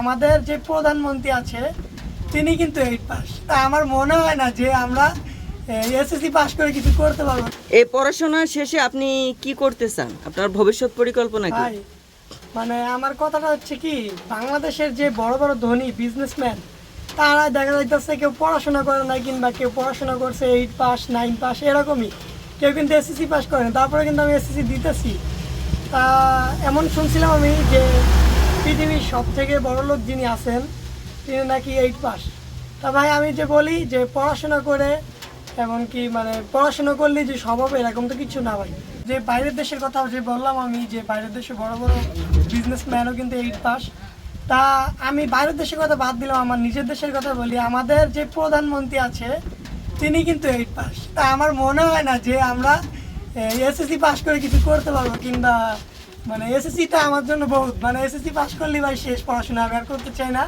আমাদের যে প্রধানমন্ত্রী আছে তিনি কিন্তু 8 পাস। তা আমার মনে হয় না যে আমরা এসএসসি পাস করে কিছু করতে পারবো। এই পড়াশোনা শেষে আপনি কি করতে চান? আপনার ভবিষ্যৎ পরিকল্পনা কি? ভাই মানে আমার কথাটা হচ্ছে কি, বাংলাদেশের যে বড় বড় ধনী বিজনেসম্যান তারা দেখা যাইতেছে কেউ পড়াশোনা করে না, কিংবা কেউ পড়াশোনা করছে 8 পাস 9 পাস এরকমই, কেউ কিন্তু এসএসসি পাস করে না। তারপরে কিন্তু আমি এসএসসি দিতেছি। তা এমন শুনছিলাম আমি যে পৃথিবীর সব থেকে বড় লোক যিনি আছেন তিনি নাকি 8 পাস। তা ভাই আমি যে বলি যে পড়াশোনা করে এমনকি মানে পড়াশোনা করলে যে সব হবে এরকম তো কিছু না ভাই। যে বাইরের দেশের কথা যে বললাম আমি, যে বাইরের দেশে বড় বড় বিজনেসম্যানও কিন্তু 8 পাস। তা আমি বাইরের দেশের কথা বাদ দিলাম, আমার নিজের দেশের কথা বলি। আমাদের যে প্রধানমন্ত্রী আছে তিনি কিন্তু 8 পাস। তা আমার মনে হয় না যে আমরা এসএসসি পাস করে কিছু করতে পারবো, কিংবা মানে এসএসসিটা আমার জন্য বহুত, মানে এসএসসি পাস করলে ভাই শেষ পড়াশোনা আমি আর করতে চাই না।